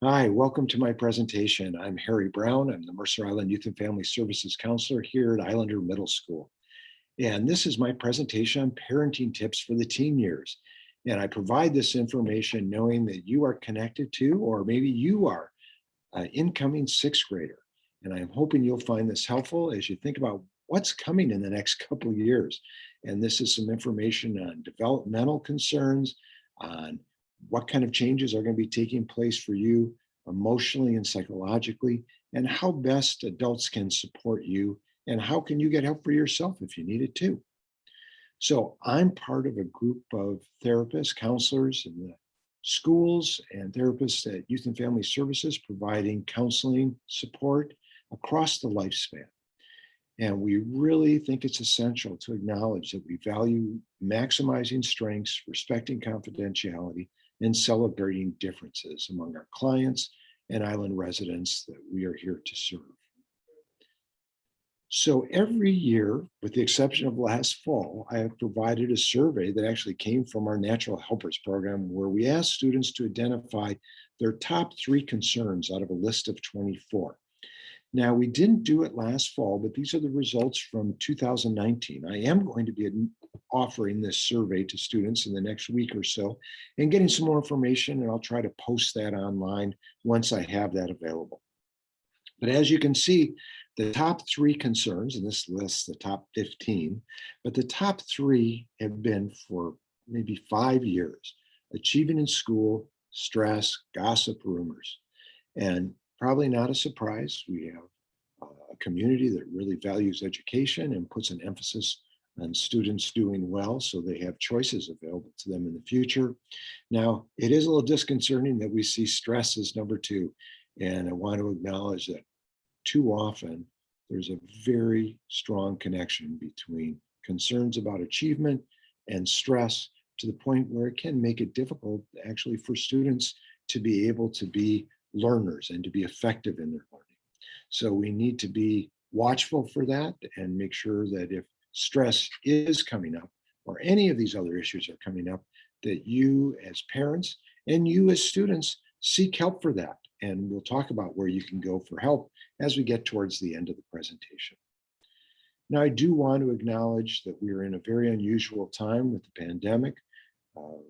Hi, welcome to my presentation. I'm Harry Brown. I'm the Mercer Island Youth and Family Services Counselor here at Islander Middle School. And this is my presentation on parenting tips for the teen years. And I provide this information knowing that you are connected to, or maybe you are an incoming sixth grader. And I'm hoping you'll find this helpful as you think about what's coming in the next couple of years. And this is some information on developmental concerns, on what kind of changes are going to be taking place for you emotionally and psychologically, and how best adults can support you, and how can you get help for yourself if you need it too. So I'm part of a group of therapists, counselors in the schools and therapists at Youth and Family Services providing counseling support across the lifespan. And we really think it's essential to acknowledge that we value maximizing strengths, respecting confidentiality, and celebrating differences among our clients and island residents that we are here to serve. So every year, with the exception of last fall, I have provided a survey that actually came from our Natural Helpers program, where we asked students to identify their top 3 concerns out of a list of 24. Now, we didn't do it last fall, but these are the results from 2019. I am going to be offering this survey to students in the next week or so and getting some more information, and I'll try to post that online once I have that available. But as you can see, the top 3 concerns, in this list, the top 15, but the top 3 have been for maybe 5 years: achieving in school, stress, gossip, rumors. And probably not a surprise, we have a community that really values education and puts an emphasis on students doing well so they have choices available to them in the future. Now, it is a little disconcerting that we see stress as number 2. And I want to acknowledge that too often there's a very strong connection between concerns about achievement and stress, to the point where it can make it difficult actually for students to be able to be learners and to be effective in their learning. So we need to be watchful for that and make sure that if stress is coming up, or any of these other issues are coming up, that you as parents and you as students seek help for that. And we'll talk about where you can go for help as we get towards the end of the presentation. Now, I do want to acknowledge that we are in a very unusual time with the pandemic.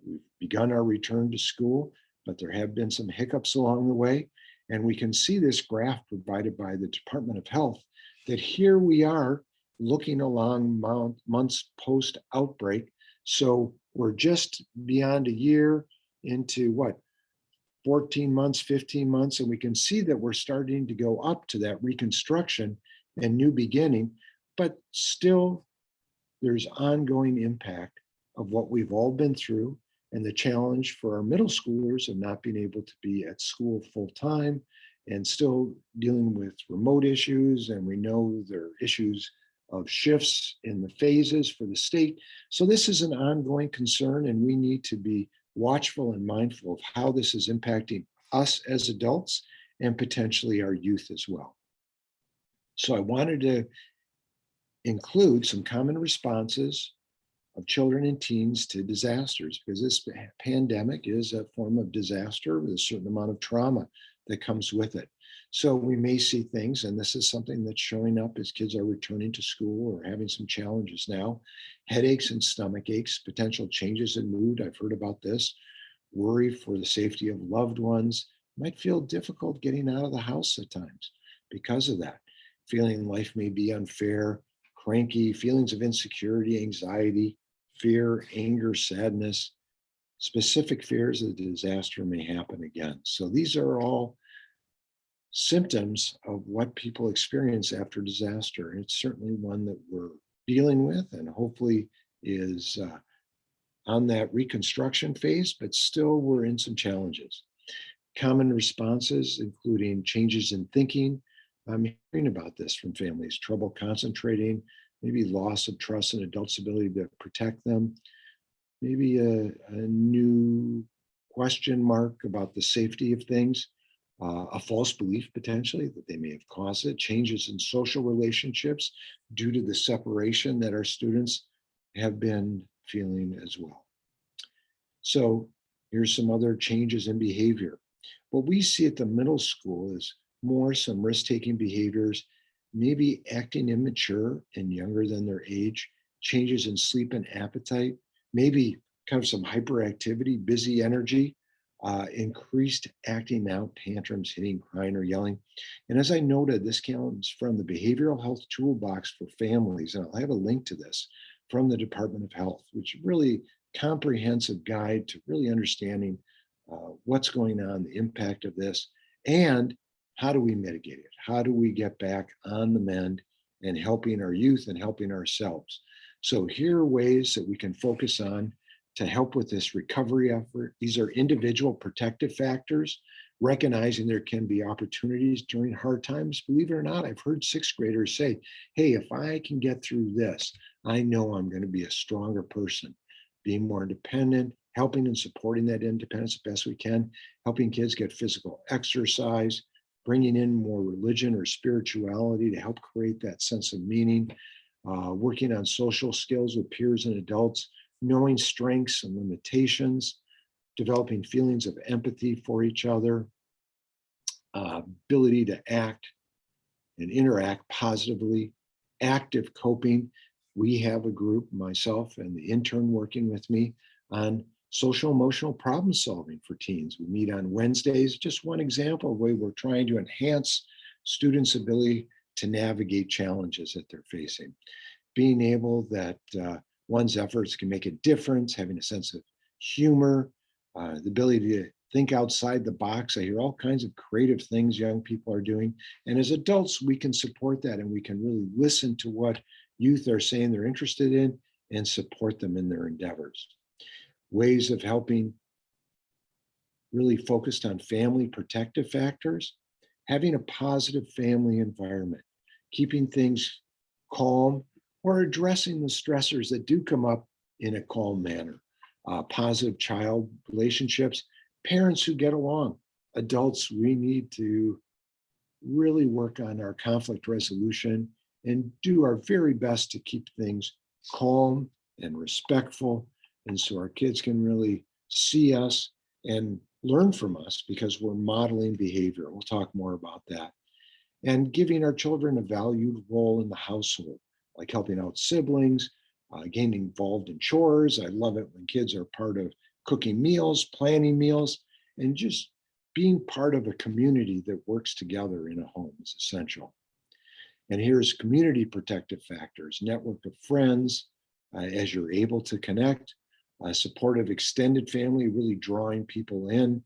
We've begun our return to school, but there have been some hiccups along the way. And we can see this graph provided by the Department of Health, that here we are looking along months post-outbreak. So we're just beyond a year into what, 14 months, 15 months, and we can see that we're starting to go up to that reconstruction and new beginning, but still there's ongoing impact of what we've all been through, and the challenge for our middle schoolers of not being able to be at school full time and still dealing with remote issues. And we know there are issues of shifts in the phases for the state. So this is an ongoing concern, and we need to be watchful and mindful of how this is impacting us as adults and potentially our youth as well. So I wanted to include some common responses of children and teens to disasters, because this pandemic is a form of disaster with a certain amount of trauma that comes with it. So we may see things, and this is something that's showing up as kids are returning to school or having some challenges now: headaches and stomach aches, potential changes in mood. I've heard about this. Worry for the safety of loved ones. Might feel difficult getting out of the house at times because of that. Feeling life may be unfair, cranky, feelings of insecurity, anxiety, fear, anger, sadness, specific fears that the disaster may happen again. So these are all symptoms of what people experience after disaster. And it's certainly one that we're dealing with, and hopefully is on that reconstruction phase, but still we're in some challenges. Common responses, including changes in thinking. I'm hearing about this from families: trouble concentrating, maybe loss of trust in adults' ability to protect them, maybe a new question mark about the safety of things, a false belief potentially that they may have caused it, changes in social relationships due to the separation that our students have been feeling as well. So here's some other changes in behavior. What we see at the middle school is more some risk-taking behaviors, maybe acting immature and younger than their age, changes in sleep and appetite, maybe kind of some hyperactivity, busy energy, increased acting out, tantrums, hitting, crying, or yelling. And as I noted, this comes from the Behavioral Health Toolbox for Families, and I'll have a link to this from the Department of Health, which really comprehensive guide to really understanding what's going on, the impact of this, and how do we mitigate it? How do we get back on the mend and helping our youth and helping ourselves? So here are ways that we can focus on to help with this recovery effort. These are individual protective factors, recognizing there can be opportunities during hard times. Believe it or not, I've heard sixth graders say, hey, if I can get through this, I know I'm going to be a stronger person, being more independent, helping and supporting that independence the best we can, helping kids get physical exercise, bringing in more religion or spirituality to help create that sense of meaning, working on social skills with peers and adults, knowing strengths and limitations, developing feelings of empathy for each other, ability to act and interact positively, active coping. We have a group, myself and the intern working with me, on social emotional problem solving for teens. We meet on Wednesdays, just one example of the way we're trying to enhance students' ability to navigate challenges that they're facing. Being able that one's efforts can make a difference, having a sense of humor, the ability to think outside the box. I hear all kinds of creative things young people are doing. And as adults, we can support that and we can really listen to what youth are saying they're interested in and support them in their endeavors. Ways of helping really focused on family protective factors, having a positive family environment, keeping things calm, or addressing the stressors that do come up in a calm manner. Positive child relationships, parents who get along. Adults, we need to really work on our conflict resolution and do our very best to keep things calm and respectful. And so our kids can really see us and learn from us because we're modeling behavior. We'll talk more about that. And giving our children a valued role in the household, like helping out siblings, getting involved in chores. I love it when kids are part of cooking meals, planning meals, and just being part of a community that works together in a home is essential. And here's community protective factors, network of friends, as you're able to connect, supportive extended family, really drawing people in.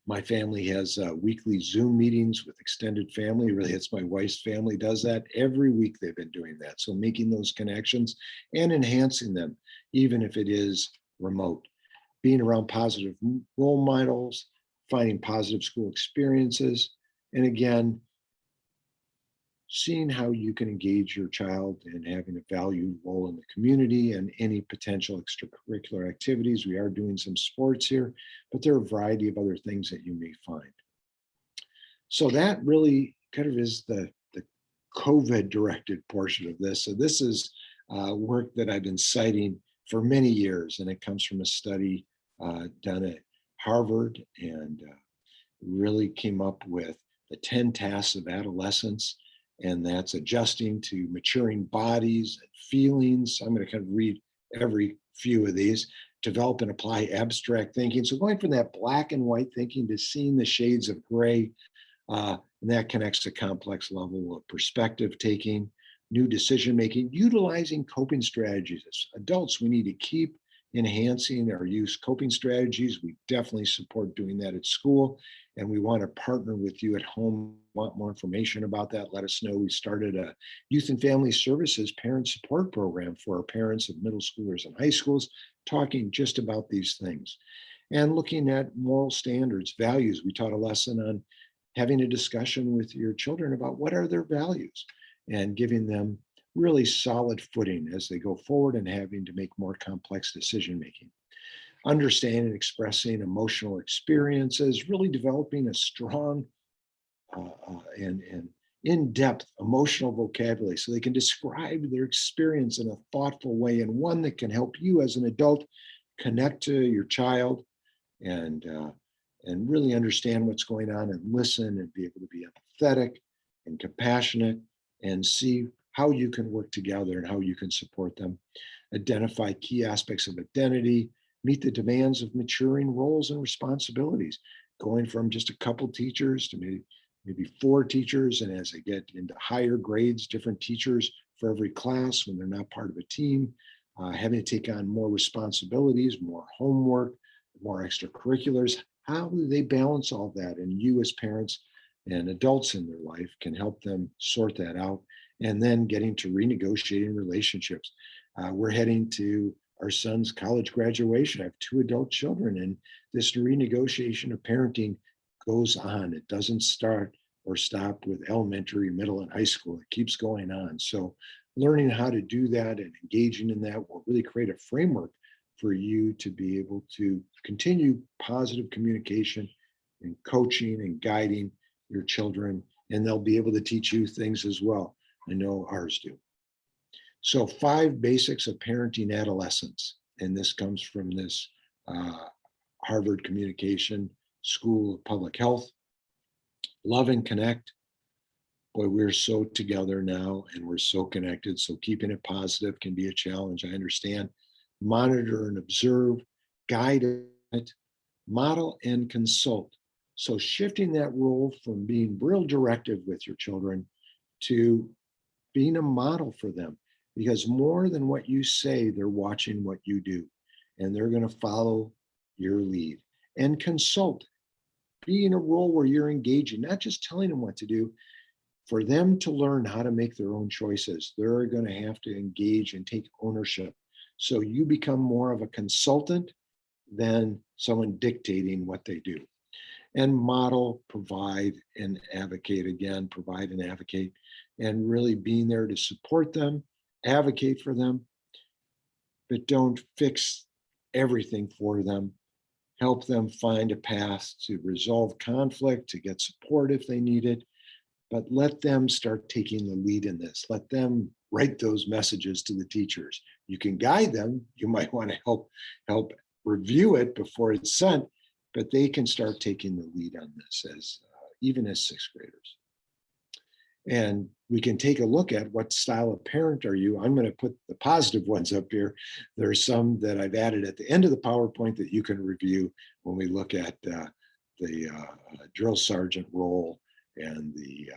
My family has weekly Zoom meetings with extended family. Really, it's my wife's family does that every week. They've been doing that. So making those connections and enhancing them, even if it is remote. Being around positive role models, finding positive school experiences, and again, seeing how you can engage your child in having a valued role in the community and any potential extracurricular activities. We are doing some sports here, but there are a variety of other things that you may find. So that really kind of is the COVID directed portion of this. So this is work that I've been citing for many years, and it comes from a study done at Harvard and really came up with the 10 tasks of adolescence. And that's adjusting to maturing bodies and feelings. I'm going to kind of read every few of these. Develop and apply abstract thinking. So going from that black and white thinking to seeing the shades of gray, and that connects to complex level of perspective taking, new decision making, utilizing coping strategies. As adults, we need to keep enhancing our youth coping strategies. We definitely support doing that at school. And we want to partner with you at home. Want more information about that? Let us know. We started a Youth and Family Services parent support program for our parents of middle schoolers and high schools, talking just about these things. And looking at moral standards, values. We taught a lesson on having a discussion with your children about what are their values and giving them really solid footing as they go forward and having to make more complex decision making. Understanding and expressing emotional experiences, really developing a strong and in-depth emotional vocabulary so they can describe their experience in a thoughtful way and one that can help you as an adult connect to your child and and really understand what's going on and listen and be able to be empathetic and compassionate and see how you can work together and how you can support them. Identify key aspects of identity, meet the demands of maturing roles and responsibilities, going from just a couple teachers to maybe four teachers. And as they get into higher grades, different teachers for every class when they're not part of a team, having to take on more responsibilities, more homework, more extracurriculars. How do they balance all that? And you, as parents and adults in their life, can help them sort that out. And then getting to renegotiating relationships. We're heading to our son's college graduation. I have two adult children, and this renegotiation of parenting goes on. It doesn't start or stop with elementary, middle, and high school. It keeps going on. So learning how to do that and engaging in that will really create a framework for you to be able to continue positive communication and coaching and guiding your children, and they'll be able to teach you things as well. I know ours do. So 5 basics of parenting adolescence, and this comes from this Harvard Communication School of Public Health. Love and connect. Boy, we're so together now and we're so connected. So keeping it positive can be a challenge. I understand. Monitor and observe, guide it, model and consult. So shifting that role from being real directive with your children to being a model for them, because more than what you say, they're watching what you do and they're going to follow your lead. And consult, be in a role where you're engaging, not just telling them what to do. For them to learn how to make their own choices, they're going to have to engage and take ownership. So you become more of a consultant than someone dictating what they do. And model, provide, and advocate. Again, provide and advocate, and really being there to support them, advocate for them, but don't fix everything for them. Help them find a path to resolve conflict, to get support if they need it, but let them start taking the lead in this. Let them write those messages to the teachers. You can guide them. You might want to help review it before it's sent, but they can start taking the lead on this as even as 6th graders. And we can take a look at what style of parent are you. I'm going to put the positive ones up here. There are some that I've added at the end of the PowerPoint that you can review when we look at the drill sergeant role and the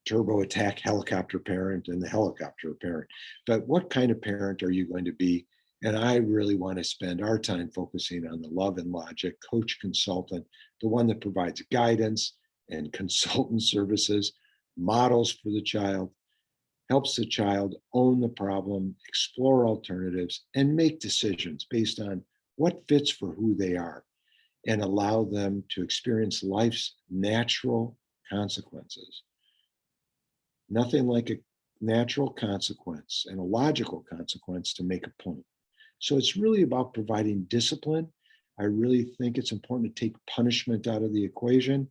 turbo attack helicopter parent and the helicopter parent. But what kind of parent are you going to be? And I really want to spend our time focusing on the love and logic, coach, consultant, the one that provides guidance and consultant services, models for the child, helps the child own the problem, explore alternatives, and make decisions based on what fits for who they are, and allow them to experience life's natural consequences. Nothing like a natural consequence and a logical consequence to make a point. So it's really about providing discipline. I really think it's important to take punishment out of the equation.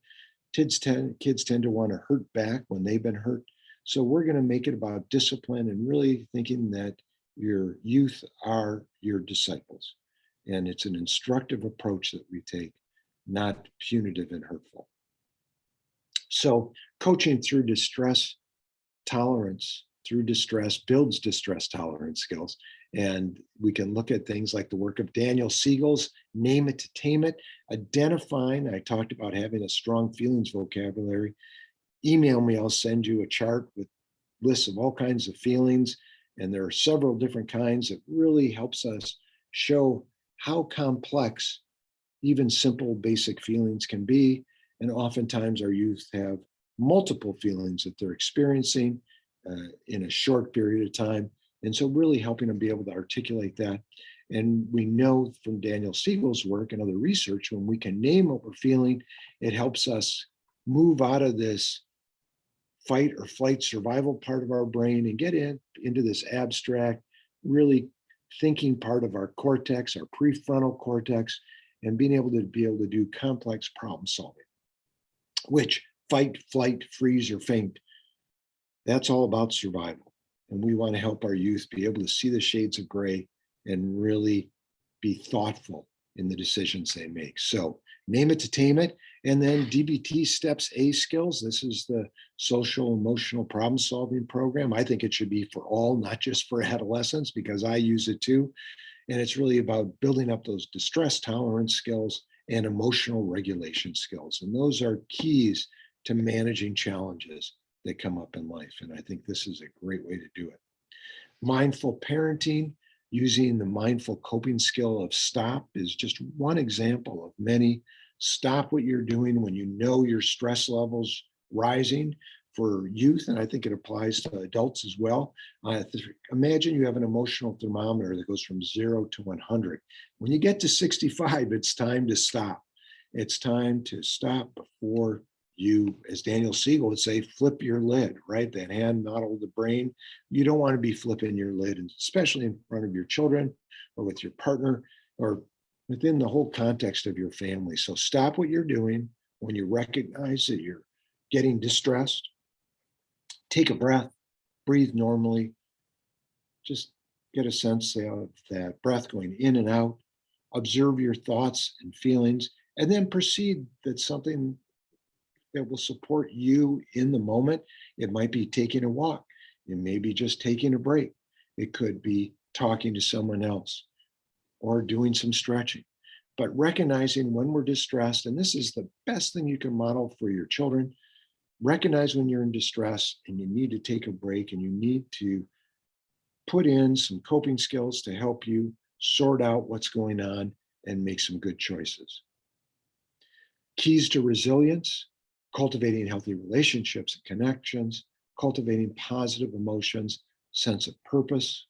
Kids tend to want to hurt back when they've been hurt. So we're going to make it about discipline and really thinking that your youth are your disciples. And it's an instructive approach that we take, not punitive and hurtful. So coaching through distress tolerance, through distress builds distress tolerance skills. And we can look at things like the work of Daniel Siegel's Name It to Tame It, identifying, I talked about having a strong feelings vocabulary. Email me, I'll send you a chart with lists of all kinds of feelings. And there are several different kinds that really helps us show how complex even simple basic feelings can be. And oftentimes our youth have multiple feelings that they're experiencing in a short period of time. And so really helping them be able to articulate that. And we know from Daniel Siegel's work and other research, when we can name what we're feeling, it helps us move out of this fight or flight survival part of our brain and get into this abstract, really thinking part of our cortex, our prefrontal cortex, and being able to do complex problem solving, which fight, flight, freeze, or faint, that's all about survival. And we want to help our youth be able to see the shades of gray and really be thoughtful in the decisions they make. So Name it to tame it. And then DBT Steps A skills. This is the social emotional problem solving program. I think it should be for all, not just for adolescents, because I use it too. And it's really about building up those distress tolerance skills and emotional regulation skills. And those are keys to managing challenges that come up in life. And I think this is a great way to do it. Mindful parenting, using the mindful coping skill of stop, is just one example of many. Stop what you're doing when you know your stress levels rising. For youth, and I think it applies to adults as well. Imagine you have an emotional thermometer that goes from 0 to 100. When you get to 65, it's time to stop. It's time to stop before you, as Daniel Siegel would say, flip your lid, right? That hand model of the brain. You don't want to be flipping your lid, and especially in front of your children or with your partner or within the whole context of your family. So stop what you're doing when you recognize that you're getting distressed. Take a breath, breathe normally, just get a sense of that breath going in and out, observe your thoughts and feelings, and then proceed. That's something that will support you in the moment. It might be taking a walk, it may be just taking a break, it could be talking to someone else or doing some stretching. But recognizing when we're distressed, and this is the best thing you can model for your children. Recognize when you're in distress and you need to take a break, and you need to put in some coping skills to help you sort out what's going on and make some good choices. Keys to resilience: cultivating healthy relationships and connections, cultivating positive emotions, sense of purpose.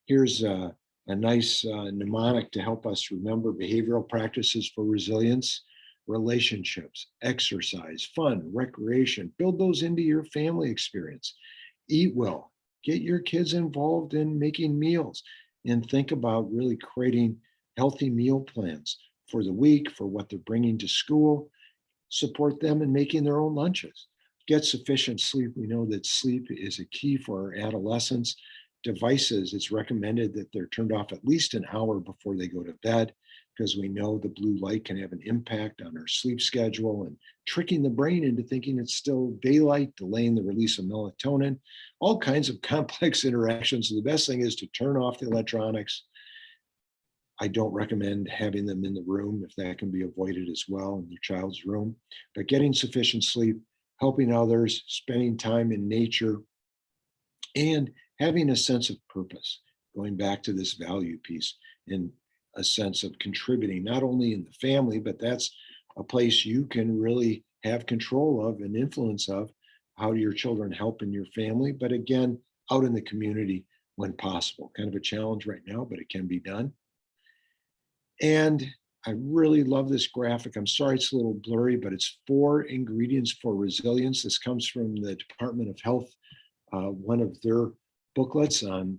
Here's a nice mnemonic to help us remember behavioral practices for resilience: relationships, exercise, fun, recreation. Build those into your family experience. Eat well. Get your kids involved in making meals, and think about really creating healthy meal plans for the week, for what they're bringing to school. Support them in making their own lunches. Get sufficient sleep. We know that sleep is a key for our adolescents. Devices, it's recommended that they're turned off at least an hour before they go to bed, because we know the blue light can have an impact on our sleep schedule and tricking the brain into thinking it's still daylight, delaying the release of melatonin, all kinds of complex interactions. So the best thing is to turn off the electronics. I don't recommend having them in the room if that can be avoided as well in your child's room. But getting sufficient sleep, helping others, spending time in nature, and having a sense of purpose, going back to this value piece, and a sense of contributing, not only in the family, but that's a place you can really have control of and influence of. How do your children help in your family? But again, out in the community when possible. Kind of a challenge right now, but it can be done. And I really love this graphic. I'm sorry it's a little blurry, but it's 4 ingredients for resilience. This comes from the Department of Health, one of their booklets on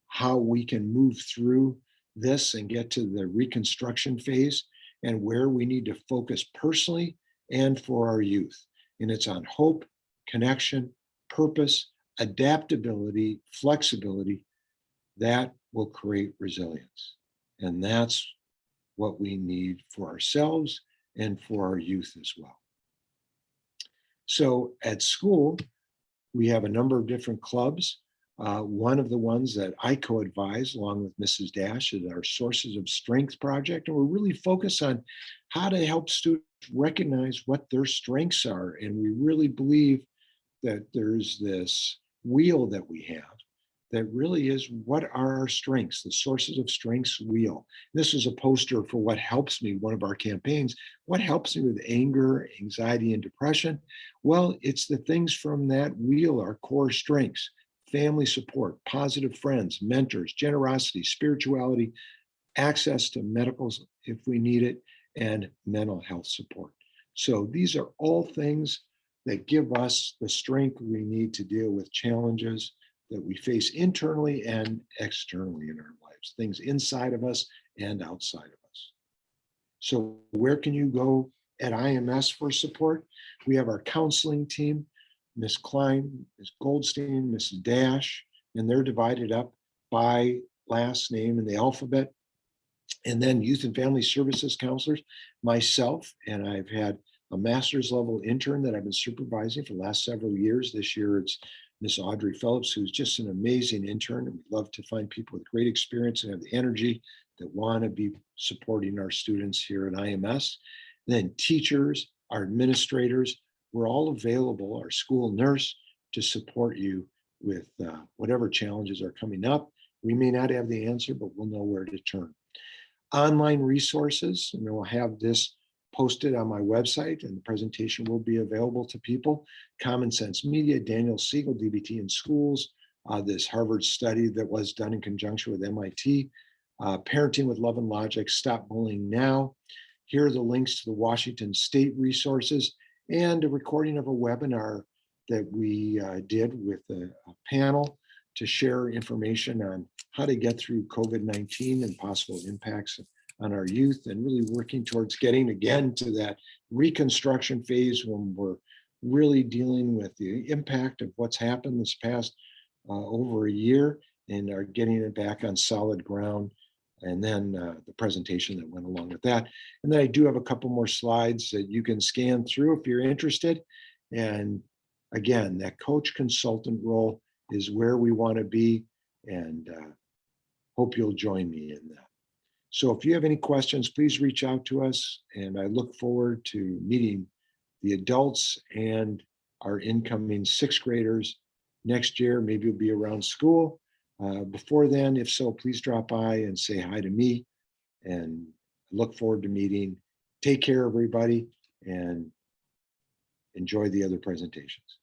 how we can move through this and get to the reconstruction phase, and where we need to focus personally and for our youth. And it's on hope, connection, purpose, adaptability, flexibility. That will create resilience. And that's what we need for ourselves and for our youth as well. So at school, we have a number of different clubs. One of the ones that I co-advise along with Mrs. Dash is our Sources of Strength project. And we're really focused on how to help students recognize what their strengths are. And we really believe that there's this wheel that we have that really is, what are our strengths, the Sources of Strengths wheel. This is a poster for what helps me, one of our campaigns. What helps me with anger, anxiety, and depression? Well, it's the things from that wheel, our core strengths: family support, positive friends, mentors, generosity, spirituality, access to medicals if we need it, and mental health support. So these are all things that give us the strength we need to deal with challenges that we face internally and externally in our lives, things inside of us and outside of us. So where can you go at IMS for support? We have our counseling team, Ms. Klein, Ms. Goldstein, Mrs. Dash, and they're divided up by last name in the alphabet. And then youth and family services counselors, myself, and I've had a master's level intern that I've been supervising for the last several years. This year it's Miss Audrey Phillips, who's just an amazing intern. And we love to find people with great experience and have the energy that want to be supporting our students here at IMS. Then teachers, our administrators, we're all available, our school nurse, to support you with whatever challenges are coming up. We may not have the answer, but we'll know where to turn. Online resources, and we'll have this posted on my website, and the presentation will be available to people. Common Sense Media, Daniel Siegel, DBT in Schools, this Harvard study that was done in conjunction with MIT, Parenting with Love and Logic, Stop Bullying Now. Here are the links to the Washington State resources and a recording of a webinar that we did with a panel to share information on how to get through COVID-19 and possible impacts on our youth, and really working towards getting again to that reconstruction phase when we're really dealing with the impact of what's happened this past over a year and are getting it back on solid ground. And then the presentation that went along with that. And then I do have a couple more slides that you can scan through if you're interested. And again, that coach consultant role is where we want to be, and hope you'll join me in that. So if you have any questions, please reach out to us, and I look forward to meeting the adults and our incoming sixth graders next year. Maybe you'll be around school. Before then, if so, please drop by and say hi to me, and I look forward to meeting. Take care, everybody, and enjoy the other presentations.